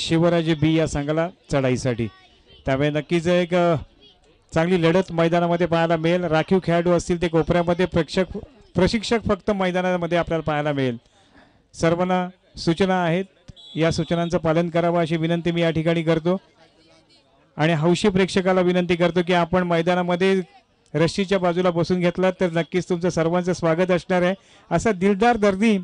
शिवराजे बी या संघाला चढाईसाठी। त्यामुळे नक्कीच एक चांगली लढत मैदानामध्ये पाहायला मिळेल। राखीव खेळाडू असतील ते कोपऱ्यामध्ये, प्रशिक्षक फक्त मैदानामध्ये आपल्याला पाहायला मिळेल। सर्वांना सूचना आहेत, या सूचनांचं पालन करावं अशी विनंती मी या ठिकाणी करतो आणि हौशी प्रेक्षकाला विनंती करतो की आपण मैदानामध्ये रस्सीच्या बाजूला बसून घेतलात तर नक्कीच तुमचं सर्वांचं स्वागत असणार आहे। असा दिलदार दर्दी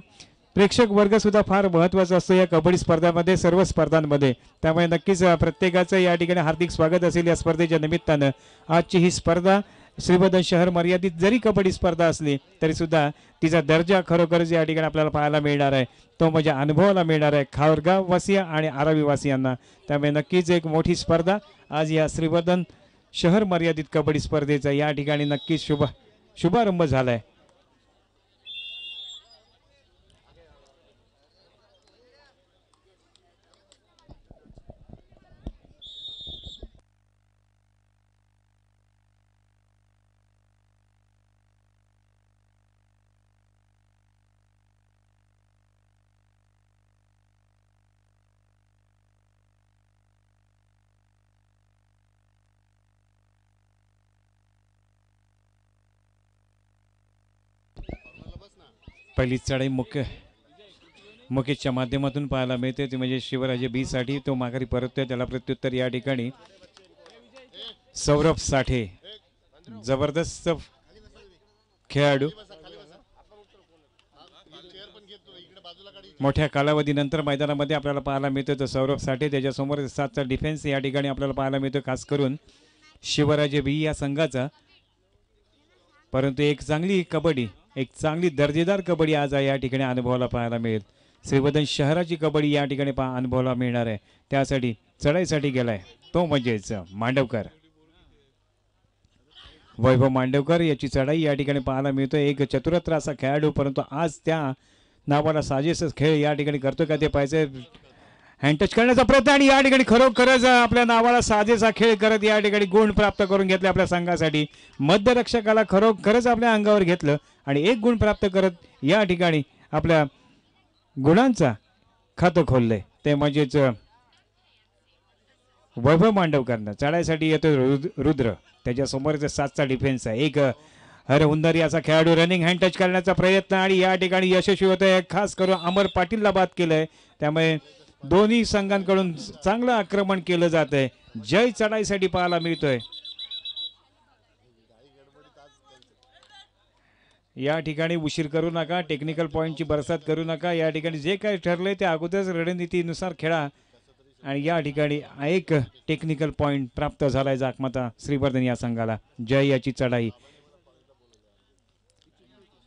प्रेक्षक वर्ग सुद्धा फार महत्त्वाचा असतो या कबड्डी स्पर्धांमध्ये, सर्व स्पर्धांमध्ये। त्यामुळे नक्कीच प्रत्येकाचं या ठिकाणी हार्दिक स्वागत असेल या स्पर्धेच्या निमित्तानं। आजची ही स्पर्धा श्रीवर्धन शहर मर्यादित जरी कबड्डी स्पर्धा असली तरी सुद्धा तिचा दर्जा खरोखरच या ठिकाणी आपल्याला पाहायला मिळणार आहे, तो म्हणजे अनुभवाला मिळणार आहे खारगाव वासिय आणि आरावी वासियांना। त्यामुळे नक्कीच एक मोठी स्पर्धा आज या श्रीवर्धन शहर मर्यादित कबड्डी स्पर्धेचा या ठिकाणी नक्कीच शुभारंभ झालाय। पहिली चढाई मुकेशच्या माध्यमातून पाहायला मिळते, ती म्हणजे शिवराजे बी साठी। तो माघारी परततोय, त्याला प्रत्युत्तर या ठिकाणी सौरभ साठे, जबरदस्त खेळाडू। मोठ्या कालावधीनंतर मैदानामध्ये आपल्याला पाहायला मिळतो तो सौरभ साठे, त्याच्यासमोर 7चा डिफेन्स या ठिकाणी आपल्याला पाहायला मिळतो खास करून शिवराजे बी या संघाचा। परंतु एक चांगली कबड्डी, एक चांगली दर्जेदार कबड्डी आज या ठिकाणी अनुभवाला पाहायला मिळेल। श्रीवर्धन शहराची कबड्डी या ठिकाणी अनुभवाला मिळणार आहे, त्यासाठी चढाईसाठी गेलाय तो म्हणजेच मांडवकर, वैभव मांडवकर याची चढाई या ठिकाणी पाहायला मिळतो। एक चतुरत्र असा खेळाडू, परंतु आज त्या नावाला साजेसच खेळ या ठिकाणी करतो का ते पाहिजे। हँड टच करण्याचा प्रयत्न आणि या ठिकाणी खरोखरच आपल्या नावाला साजेसा खेळ करत या ठिकाणी गुण प्राप्त करून घेतले आपल्या संघासाठी। मध्यरक्षकाला खरोखरच आपल्या अंगावर घेतलं आणि एक गुण प्राप्त करत या ठिकाणी आपल्या गुणांचा खातं खोललंय, ते म्हणजेच वैभव मांडवकरनं। चढाईसाठी येतो रुद्र, त्याच्यासमोर 7चा डिफेन्स आहे। एक हुंदारी असा खेळाडू रनिंग हँड टच करण्याचा प्रयत्न आणि या ठिकाणी यशस्वी होत आहे। खास करून अमर पाटीलला बाद केलंय, त्यामुळे दोन्ही संघांकडून चांगलं आक्रमण केलं जात आहे। जय चढाईसाठी पाहायला मिळतोय। या ठिकाणी उशीर करू नका, टेक्निकल पॉईंटची बरसात करू नका। या ठिकाणी जे काही ठरलंय ते अगोदरच रणनीतीनुसार खेळा आणि या ठिकाणी एक टेक्निकल पॉईंट प्राप्त झालाय जाकमाता श्रीवर्धन या संघाला। जय याची चढाई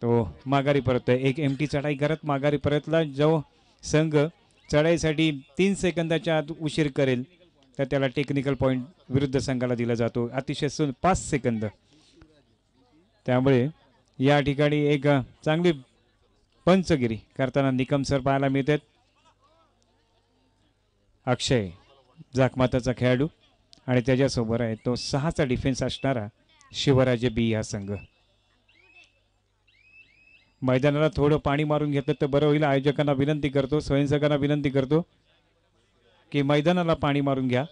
तो माघारी परततोय, एक एमटी चढाई करत माघारी परतला। जो संघ चढाईसाठी 3 सेकंदाच्या आत उशीर करेल तर त्याला टेक्निकल पॉईंट विरुद्ध संघाला दिला जातो, अतिशय 5 सेकंद। त्यामुळे या ठिकाणी एक चांगली पंचगिरी करताना निकम सर पाहायला मिळतात। अक्षय जाकमाताचा खेळाडू आणि त्याच्यासोबत आहे तो 6चा डिफेन्स असणारा शिवराजे बी हा संघ। मैदानाला थोडं पाणी मारून घेतलं तर बरं होईल। आयोजकांना विनंती करतो, स्वयंसेवकांना विनंती करतो की मैदानाला पाणी मारून घ्या।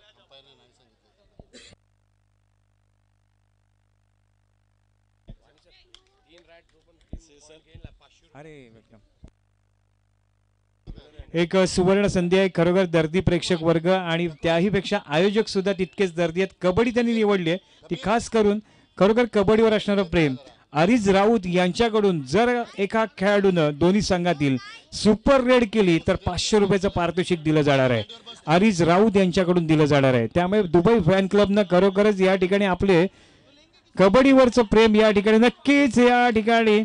एक सुवर्ण संधी आहे खरोखर। दर्दी प्रेक्षक वर्ग आणि त्याही पेक्षा आयोजक सुद्धा तितकेच दर्दी आहेत। कबड्डी त्यांनी निवडली आहे ती खास करून खरोखर कबड्डीवर असणारं प्रेम। अरिज राऊत यांच्याकडून जर एका खेळाडूनं दोन्ही संघातील सुपर रेड केली तर 500 रुपयाचं पारितोषिक दिलं जाणार आहे, अरिज राऊत यांच्याकडून दिलं जाणार आहे। त्यामुळे दुबई फॅन क्लबनं खरोखरच या ठिकाणी आपले कबड्डीवरचं प्रेम या ठिकाणी नक्कीच या ठिकाणी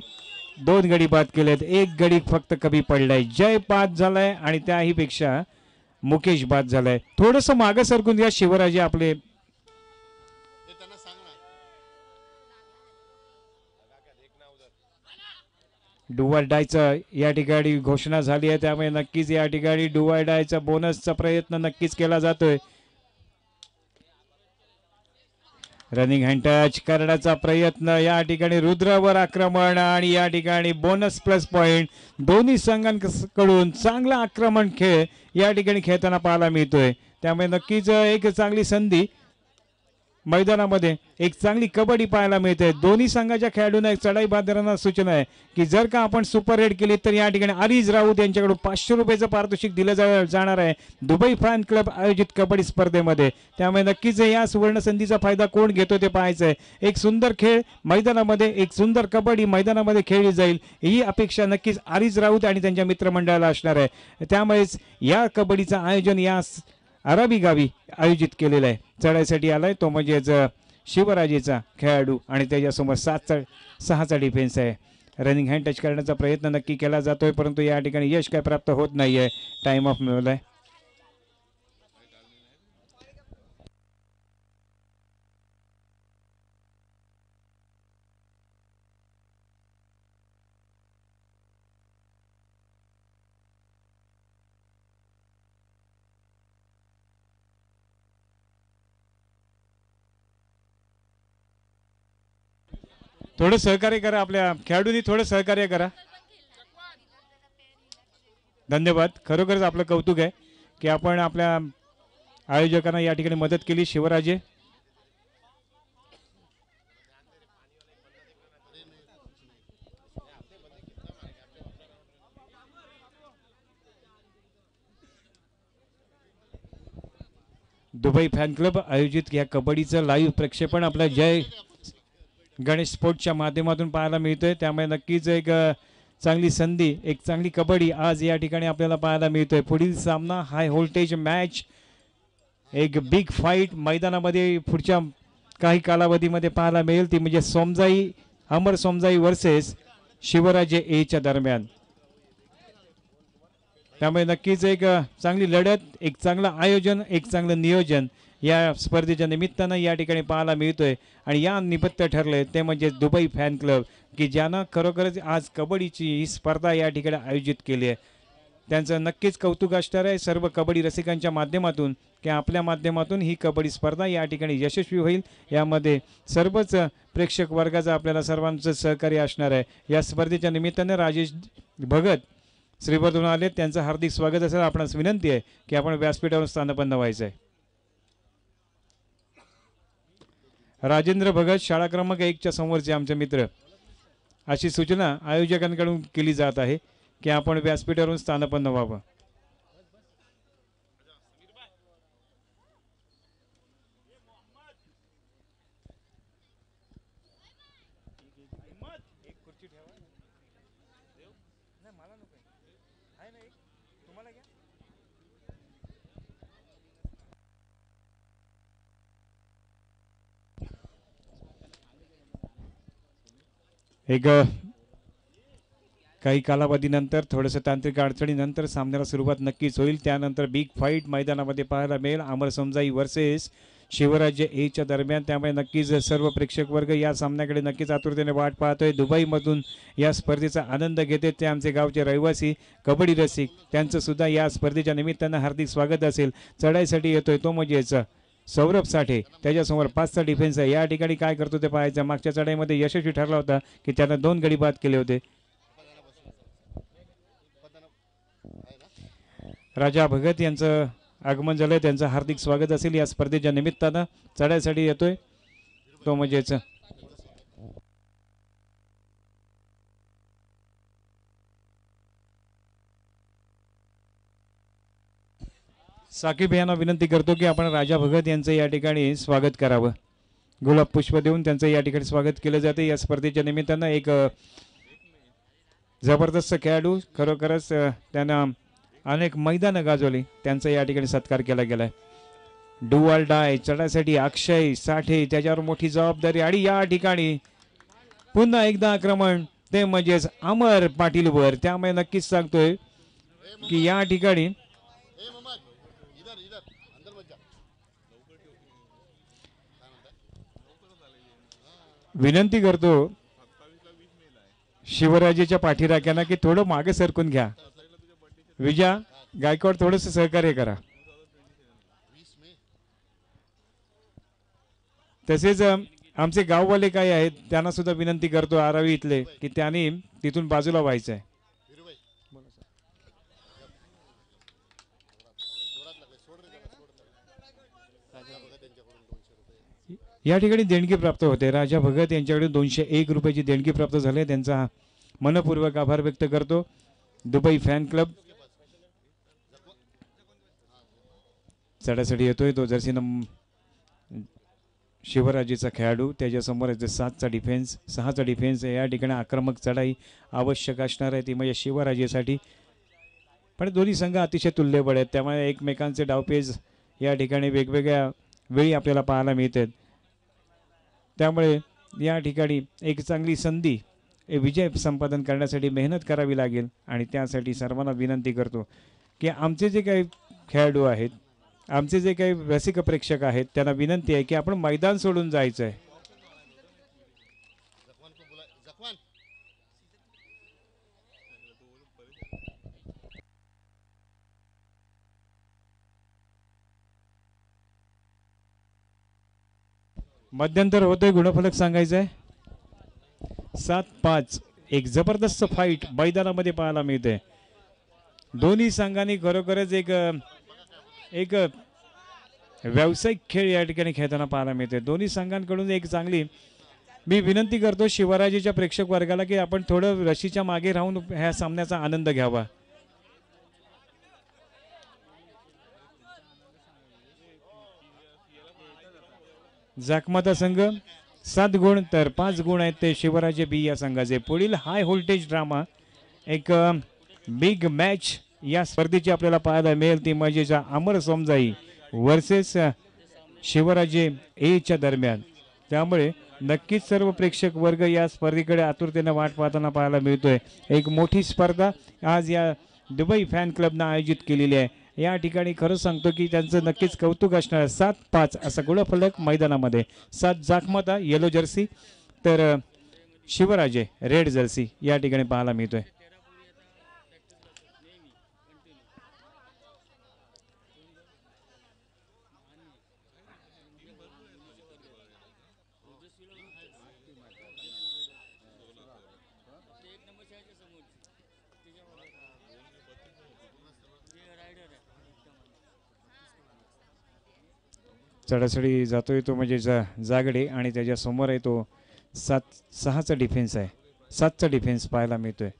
2 गडी बाद केलेत, 1 गडी फक्त कमी पडलाय। जय बाद झालाय आणि त्याही पेक्षा मुकेश बाद झालाय। थोडंसं मागे सरकून या शिवराजे आपले डुवाय डायचा या ठिकाणी घोषणा झाली आहे, त्यामुळे नक्कीच या ठिकाणी डुवाय डायचा बोनसचा प्रयत्न नक्कीच केला जातोय। रनिंग हँड टच करण्याचा प्रयत्न, या ठिकाणी रुद्रावर आक्रमण आणि या ठिकाणी बोनस प्लस पॉइंट. दोन्ही संघांकडून चांगला आक्रमण खेळ या ठिकाणी खेळताना पाहायला मिळतोय. त्यामुळे नक्कीच एक चांगली संधी मैदानामध्ये, एक चांगली कबड्डी पाहायला मिळते. दोन्ही संघाच्या खेळाडूंना एक चढाई बांधणाऱ्यांना सूचना आहे की जर का आपण सुपर रेड केली तर या ठिकाणी आरिज राऊत यांच्याकडून 500 रुपयाचं पारितोषिक दिलं जाणार आहे दुबई फॅन क्लब आयोजित कबड्डी स्पर्धेमध्ये. त्यामुळे नक्कीच या सुवर्ण संधीचा फायदा कोण घेतो ते पाहायचं आहे. एक सुंदर खेळ मैदानामध्ये, एक सुंदर कबड्डी मैदानामध्ये खेळली जाईल ही अपेक्षा नक्कीच आरिज राऊत आणि त्यांच्या मित्रमंडळाला असणार आहे. त्यामुळेच या कबड्डीचं आयोजन या अरबी गावी आयोजित केलेलं आहे. चढाईसाठी आलाय तो म्हणजेच शिवराजेचा खेळाडू आणि त्याच्यासमोर 6चा डिफेन्स आहे. रनिंग हँड टच करण्याचा प्रयत्न नक्की केला जातोय परंतु या ठिकाणी यश काय प्राप्त होत नाहीये. टाइम ऑफ मिळवलाय. थोडं सहकार्य करा, आपल्या खेळाडूंनी थोडं सहकार्य करा. धन्यवाद. खरोखरच आपलं कौतुक आहे की आपण आपल्या आयोजकांना या ठिकाणी मदत केली. शिवराजे दुबई फॅन क्लब आयोजित या कबड्डीचं लाईव्ह प्रक्षेपण आपल्या जय गणेश स्पोर्ट्सच्या माध्यमातून पाहायला मिळतोय. त्यामुळे नक्कीच एक चांगली संधी, एक चांगली कबड्डी आज या ठिकाणी आपल्याला पाहायला मिळतोय. पुढील सामना हाय व्होल्टेज मॅच, एक बिग फाईट मैदानामध्ये पुढच्या काही कालावधीमध्ये पाहायला मिळेल. ती म्हणजे सोमजाई, अमर सोमजाई वर्सेस शिवराजे एच्या दरम्यान. त्यामुळे नक्कीच एक चांगली लढत, एक चांगलं आयोजन, एक चांगलं नियोजन या स्पर्धेच्या निमित्तानं या ठिकाणी पाहायला मिळतोय. आणि या निमित्त ठरले ते म्हणजे दुबई फॅन क्लब की ज्यानं खरोखरच आज कबड्डीची ही स्पर्धा या ठिकाणी आयोजित केली आहे. त्यांचं नक्कीच कौतुक असणार आहे सर्व कबड्डी रसिकांच्या माध्यमातून की आपल्या माध्यमातून ही कबड्डी स्पर्धा या ठिकाणी यशस्वी होईल. यामध्ये सर्वच प्रेक्षक वर्गाचं आपल्याला सर्वांचं सहकार्य असणार आहे. या स्पर्धेच्या निमित्तानं राजेश भगत श्रीवर्धन आले, त्यांचं हार्दिक स्वागत असेल. आपणास विनंती आहे की आपण व्यासपीठावर स्थानपन्न व्हायचं आहे. राजेंद्र भगत शाळा क्रमांक 1च्या समोरचे आमचे मित्र, अशी सूचना आयोजकांकडून केली जात आहे की आपण व्यासपीठावरून स्थानपन्न व्हावं. एक काही कालावधीनंतर थोडंसं तांत्रिक अडचणीनंतर सामन्याला सुरुवात नक्कीच होईल. त्यानंतर बिग फाईट मैदानामध्ये पाहायला मिळेल अमर समजाई वर्सेस शिवराज्य एच्या दरम्यान. त्यामुळे नक्कीच सर्व प्रेक्षक वर्ग या सामन्याकडे नक्कीच आतुरतेने वाट पाहतोय. दुबईमधून या स्पर्धेचा आनंद घेते ते आमचे गावचे रहिवासी कबड्डी रसिक, त्यांचं सुद्धा या स्पर्धेच्या निमित्तानं हार्दिक स्वागत असेल. चढाईसाठी येतोय तो म्हणजेच सौरभ साठे, त्याच्यासमोर 5चा डिफेन्स आहे. या ठिकाणी काय करतो ते पाहायचं. मागच्या चढाईमध्ये यशस्वी ठरला होता की त्यानं 2 गडी बाद केले होते. राजा भगत यांचं आगमन झालंय, त्यांचं हार्दिक स्वागत असेल. या स्पर्धेच्या निमित्तानं चढाईसाठी येतोय तो म्हणजेच साकीब यांना विनंती करतो की आपण राजा भगत यांचं या ठिकाणी स्वागत करावं. गुलाब पुष्प देऊन त्यांचं या ठिकाणी स्वागत केलं जाते. या स्पर्धेच्या निमित्तानं एक जबरदस्त खेळाडू, खरोखरच त्यांना अनेक मैदानं गाजवली, त्यांचा या ठिकाणी सत्कार केला गेलाय. डू ऑर डाय चढायसाठी अक्षय साठे, त्याच्यावर मोठी जबाबदारी. आणि या ठिकाणी पुन्हा एकदा आक्रमण ते म्हणजेच अमर पाटीलवर. त्यामुळे नक्कीच सांगतोय की या ठिकाणी विनंती करतो शिवराजेच्या पाठीराख्यांना की थोडं मागे सरकून घ्या. विजया गायकवाड थोडंसं सहकार्य करा. तसेच आमचे गाववाले काय आहेत त्यांना सुद्धा विनंती करतो आरावी इथले की त्यांनी तिथून बाजूला व्हायचं आहे. या ठिकाणी देणगी प्राप्त होते. राजा भगत यांच्याकडे 201 रुपयाची देणगी प्राप्त झाली. त्यांचा मनपूर्वक आभार व्यक्त करतो. दुबई फॅन क्लब चढासाठी येतोय तो जर्सी शिवराजेचा खेळाडू. त्याच्यासमोर 7चा डिफेन्स 6चा डिफेन्स. या ठिकाणी आक्रमक चढाई आवश्यक असणार आहे ती म्हणजे शिवराजेसाठी. पण दोन्ही संघ अतिशय तुल्यबळ आहेत त्यामुळे एकमेकांचे डावपेच या ठिकाणी वेगवेगळ्या वेळी आपल्याला पाहायला मिळतात. त्यामुळे या ठिकाणी एक चांगली संधी विजय संपादन करण्यासाठी मेहनत करावी लागेल आणि त्यासाठी सर्वांना विनंती करतो की आमचे जे काही खेळाडू आहेत आमचे जे काही रसिक प्रेक्षक आहेत त्यांना विनंती आहे की आपण मैदान सोडून जायचं आहे. मध्यंतर होतोय गुणफलक सांगायचं आहे 7-5. एक जबरदस्त फाईट मैदानामध्ये पाहायला मिळते. दोन्ही संघांनी खरोखरच एक व्यावसायिक खेळ या ठिकाणी खेळताना पाहायला मिळते. दोन्ही संघांकडून एक चांगली मी विनंती करतो शिवराजेच्या प्रेक्षक वर्गाला की आपण थोडं रशीच्या मागे राहून ह्या सामन्याचा आनंद घ्यावा. जाकमाता संघ 7 गुण तर 5 गुण आहेत ते शिवराजे बी या संघाचे. पुढील हाय व्होल्टेज ड्रामा एक बिग मॅच या स्पर्धेची आपल्याला पाहायला मिळेल ती म्हणजे अमर सोमजाई वर्सेस शिवराजे एच्या दरम्यान. त्यामुळे नक्कीच सर्व प्रेक्षक वर्ग या स्पर्धेकडे आतुरतेने वाट पाहताना पाहायला मिळतोय. एक मोठी स्पर्धा आज या दुबई फॅन क्लबनं आयोजित केलेली आहे. या ठिकाणी खरं सांगतो की त्यांचं नक्कीच कौतुक असणार. 7-5 असा गुणफलक मैदानामध्ये. 7 जाकमाता येलो जर्सी तर शिवराजे रेड जर्सी या ठिकाणी पाहायला मिळतोय. चढाचढी जातोय तो म्हणजे जागडे आणि त्याच्या समोर आहे तो 6चा डिफेन्स आहे. 7चा डिफेन्स पाहायला मिळतोय.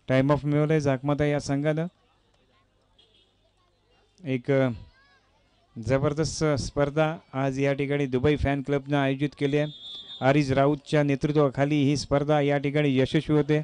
टाइम ऑफ मिळवलाय जाकमाता या संघानं. एक जबरदस्त स्पर्धा आज या ठिकाणी दुबई फॅन क्लबनं आयोजित केली आहे. आरिज राऊतच्या नेतृत्वाखाली ही स्पर्धा या ठिकाणी यशस्वी होते.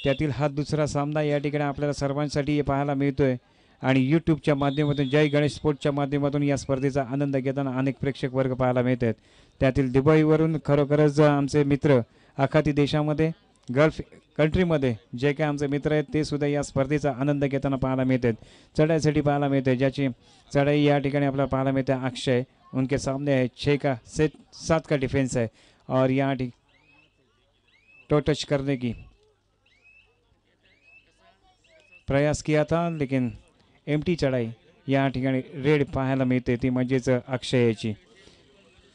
त्यातील हा दुसरा सामना या ठिकाणी आपल्याला सर्वांसाठी पाहायला मिळतोय आणि यूट्यूबच्या माध्यमातून जय गणेश स्पोर्टच्या माध्यमातून या स्पर्धेचा आनंद घेताना अनेक प्रेक्षक वर्ग पाहायला मिळत आहेत. त्यातील दुबईवरून खरोखरच आमचे मित्र आखाती देशामध्ये गल्फ कंट्रीमध्ये जे काही आमचे मित्र आहेत ते सुद्धा या स्पर्धेचा आनंद घेताना पाहायला मिळतात. चढाईसाठी पाहायला मिळते ज्याची चढाई या ठिकाणी आपल्याला पाहायला मिळते. अक्षय उनके सामने है 7 का डिफेंस है और यहाँ टो टच करने की प्रयास किया था लेकिन एमटी चढाई या ठिकाणी रेड पाहायला मिळते ती म्हणजेच अक्षयची.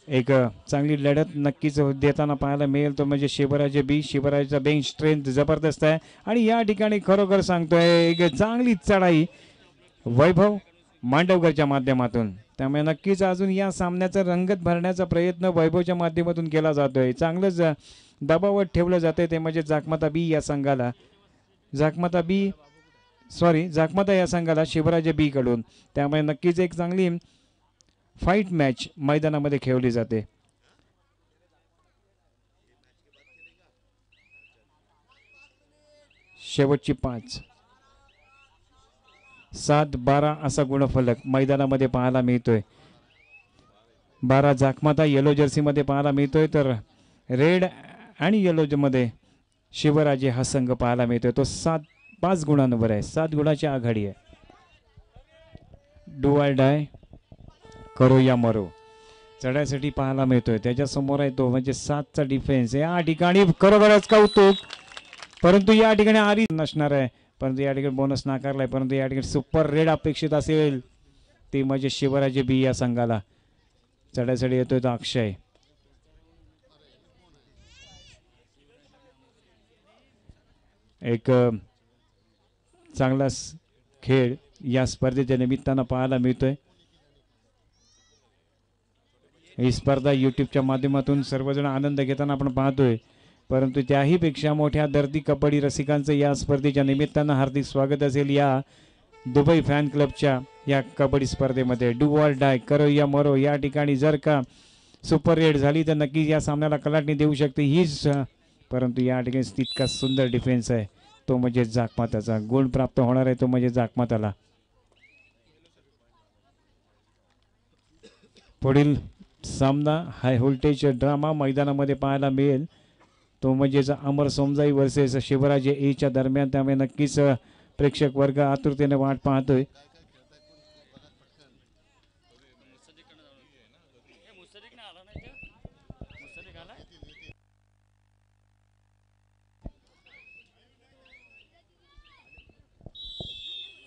एक चांगली लढत नक्कीच देताना पाहायला मिळेल तो म्हणजे शिवराजे बी. शिवराजेचा बेंच स्ट्रेंथ जबरदस्त आहे आणि या ठिकाणी खरोखर सांगतोय एक चांगली चढाई वैभव मांडवकरच्या माध्यमातून. त्यामुळे नक्कीच अजून या सामन्याचा रंगत भरण्याचा प्रयत्न वैभवच्या माध्यमातून केला जातोय. चांगलंच दबावात ठेवलं जातंय ते म्हणजे जाकमाता बी या संघाला. जाकमाता या संघाला शिवराजे बी कडून. त्यामुळे नक्कीच एक चांगली फाईट मॅच मैदानामध्ये खेळली जाते. शेवटची 5 7-12 असा गुणफलक मैदानामध्ये पाहायला मिळतोय. 12 जाकमाता येलो जर्सी मध्ये पाहायला मिळतोय तर रेड आणि येलो मध्ये शिवराजे हा संघ पाहायला मिळतोय. तो 5 गुणांवर आहे. 7 गुणाची आघाडी आहे. डू ऑर डाय करो या मरो चढायसाठी पाहायला मिळतोय. त्याच्या समोर आहे तो म्हणजे 7चा डिफेन्स. या ठिकाणी खरोखरच कौतुक, परंतु या ठिकाणी आरी नसणार आहे, परंतु या ठिकाणी बोनस नाकारलाय. परंतु या ठिकाणी सुपर रेड अपेक्षित असेल ती म्हणजे शिवराजे बी या संघाला. चढायसाठी येतोय तो अक्षय. एक चांगला खेळ या स्पर्धेच्या निमित्तानं पाहायला मिळतोय. ही स्पर्धा यूट्यूबच्या माध्यमातून सर्वजण आनंद घेताना आपण पाहतोय, परंतु त्याही पेक्षा मोठ्या दर्दी कबड्डी रसिकांचं या स्पर्धेच्या निमित्तानं हार्दिक स्वागत असेल या दुबई फॅन क्लबच्या या कबड्डी स्पर्धेमध्ये. डू ऑर डाय करो या मरो या ठिकाणी जर का सुपर रेड झाली तर नक्कीच या सामन्याला कलाटणी देऊ शकते हीच, परंतु या ठिकाणी तितका सुंदर डिफेन्स आहे तो म्हणजे जाकमाताचा. गुण प्राप्त होणार आहे तो म्हणजे जाकमाताला. पुढील सामना हाय व्होल्टेज ड्रामा मैदानामध्ये पाहायला मिळेल तो म्हणजेच अमर सोमजाई वर्सेस शिवराजे एच्या दरम्यान. त्यामुळे नक्कीच प्रेक्षक वर्ग आतुरतेने वाट पाहतोय.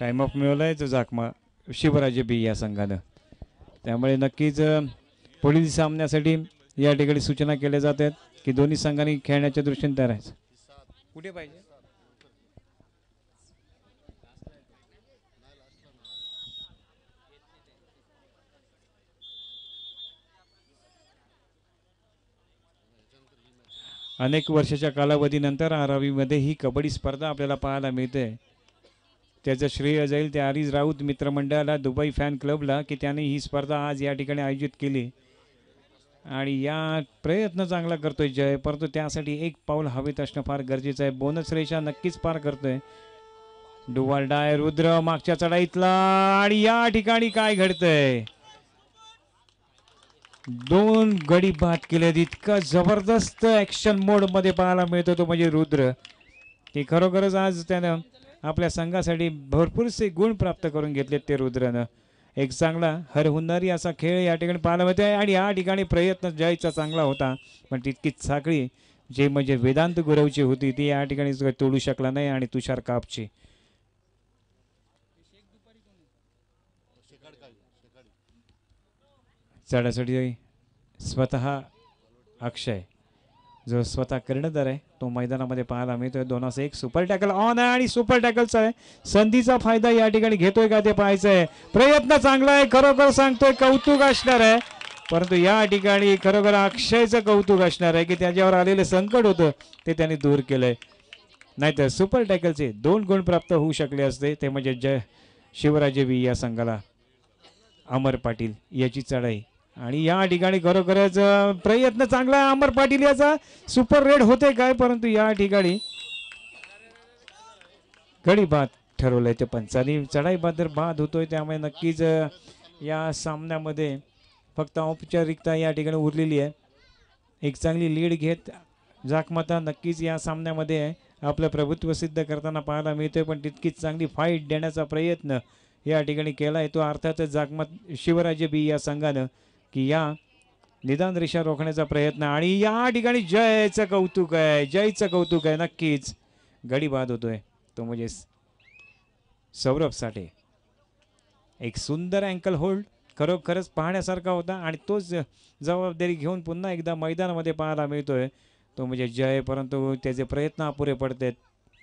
टाइम ऑफ मिळवलाय तो जाकमा शिवराजे बी या संघानं. त्यामुळे नक्कीच पुढील सामन्यासाठी या ठिकाणी सूचना केल्या जातात की दोन्ही संघांनी खेळण्याच्या दृष्टीने तयार आहे. कुठे पाहिजे अनेक वर्षाच्या कालावधीनंतर 11वी मध्ये ही कबड्डी स्पर्धा आपल्याला पाहायला मिळते. त्याचं श्रेय जाईल त्या आरिज राऊत मित्रमंडळाला, दुबई फॅन क्लबला की त्याने ही स्पर्धा आज या ठिकाणी आयोजित केली. आणि या प्रयत्न चांगला करतोय जय, परंतु त्यासाठी एक पाऊल हवेत असणं फार गरजेचं आहे. बोनस रेषा नक्कीच पार करतोय. डू ऑर डाय रुद्र मागच्या चढाईतला. आणि या ठिकाणी काय घडतंय, 2 गडी बाद केले. इतका जबरदस्त ऍक्शन मोड मध्ये पाहायला मिळतो तो म्हणजे रुद्र की खरोखरच आज त्यानं आपल्या संघासाठी भरपूरसे गुण प्राप्त करून घेतलेत ते रुद्रनं. एक चांगला हरहुन्नरी असा खेळ या ठिकाणी पाहायला मिळतोय. आणि या ठिकाणी प्रयत्न जयचा चांगला होता, पण तितकीच साखळी जे म्हणजे वेदांत गुरवची होती ती या ठिकाणी तोडू शकला नाही. आणि तुषार कापची चढासाठी स्वतः अक्षय जो स्वतः कर्णधार आहे तो मैदानामध्ये पाहायला मिळतोय. 2-1 सुपर टॅकल ऑन आहे आणि सुपर टॅकलचा आहे संधीचा फायदा या ठिकाणी घेतोय का ते पाहायचं आहे. प्रयत्न चांगला आहे, खरोखर सांगतोय कौतुक असणार आहे, परंतु या ठिकाणी खरोखर अक्षयचं कौतुक असणार आहे की त्याच्यावर आलेलं संकट होतं ते त्यांनी दूर केलंय. नाहीतर सुपर टॅकलचे 2 गुण प्राप्त होऊ शकले असते. ते म्हणजे जय शिवराजे बी या संघाला. अमर पाटील याची चढाई आणि या ठिकाणी खरोखरच प्रयत्न चांगला आहे अमर पाटील याचा. सुपर रेड होते काय, परंतु या ठिकाणी गडी बाद ठरवलंय ते पंचांनी. चढाई बहादर बाद होतोय, त्यामुळे नक्कीच या सामन्यामध्ये फक्त औपचारिकता या ठिकाणी उरलेली आहे. एक चांगली लीड घेत जाकमाता नक्कीच या सामन्यामध्ये आपलं प्रभुत्व सिद्ध करताना पाहायला मिळतोय, पण तितकीच चांगली फाईट देण्याचा प्रयत्न या ठिकाणी केला आहे तो अर्थातच जाकमत शिवराजे बी या संघानं की या निदान रेषा रोखण्याचा प्रयत्न. आणि या ठिकाणी जयचं कौतुक आहे, जयचं कौतुक आहे. नक्कीच गडी बाद होतोय तो म्हणजे सौरभ साठे. एक सुंदर अँकल होल्ड खरोखरच पाहण्यासारखा होता आणि तोच जबाबदारी घेऊन पुन्हा एकदा मैदानामध्ये पाहायला मिळतोय तो म्हणजे जय, परंतु त्याचे प्रयत्न अपुरे पडतात.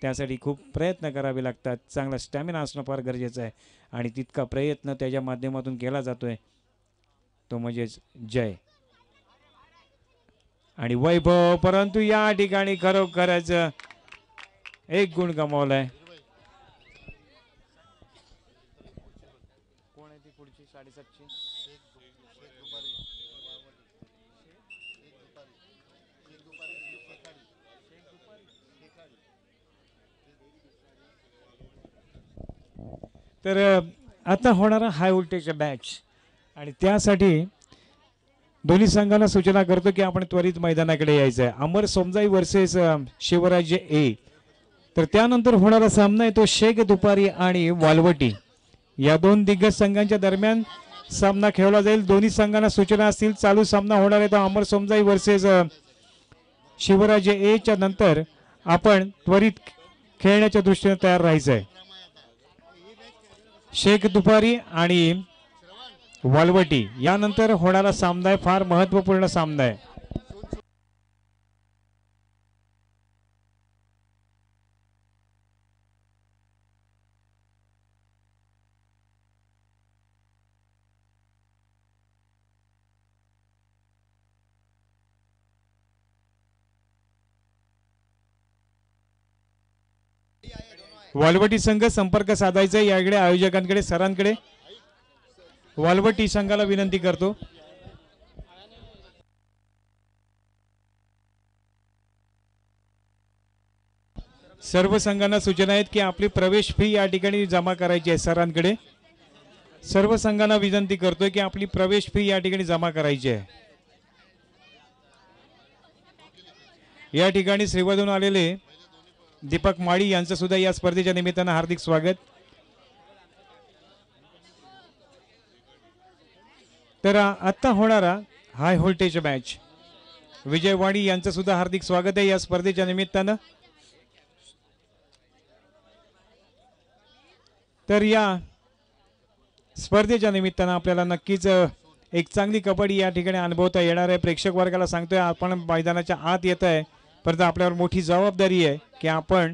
त्यासाठी खूप प्रयत्न करावे लागतात, चांगला स्टॅमिना असणं फार गरजेचं आहे आणि तितका प्रयत्न त्याच्या माध्यमातून केला जातोय तो म्हणजेच जय आणि वैभव. परंतु या ठिकाणी खरोखरच 1 गुण गमावलाय. कोण आहे ती पुढची 7.5ची तर आता होणारा हाय व्होल्टेज मॅच आणि त्यासाठी दोन्ही संघांना सूचना करतो की आपण त्वरित मैदानाकडे यायचं आहे. अमर सोमजाई वर्सेस शिवराजे ए. तर त्यानंतर होणारा सामना आहे तो शेख दुपारी आणि वालवटी या दोन दिग्गज संघांच्या दरम्यान सामना खेळला जाईल. दोन्ही संघांना सूचना असतील. चालू सामना होणार आहे तो अमर सोमजाई वर्सेस शिवराजे ए च्या नंतर आपण त्वरित खेळण्याच्या दृष्टीने तयार राहायचं आहे. शेख दुपारी आणि वालवटी यानंतर होणारा सामना आहे, फार महत्वपूर्ण सामना आहे. वालवटी संघ संपर्क साधायचा याकडे आयोजकांकडे सरांकडे. वालवटी संघाला विनंती करतो. सर्व संघांना सूचना आहेत की आपली प्रवेश फी या ठिकाणी जमा करायची आहे. सरांकडे सर्व संघांना विनंती करतोय की आपली प्रवेश फी या ठिकाणी जमा करायची आहे. या ठिकाणी श्रीवर्धन आलेले दीपक माळी यांचं सुद्धा या स्पर्धेच्या निमित्तानं हार्दिक स्वागत. तर आता होणारा हाय व्होल्टेज मॅच विजयवाणी यांचं सुद्धा हार्दिक स्वागत आहे या स्पर्धेच्या निमित्तानं. तर या स्पर्धेच्या निमित्तानं आपल्याला नक्कीच एक चांगली कबड्डी या ठिकाणी अनुभवता येणार आहे. प्रेक्षक वर्गाला सांगतोय आपण मैदानाच्या आत येत आहे, परंतु आपल्यावर मोठी जबाबदारी आहे की आपण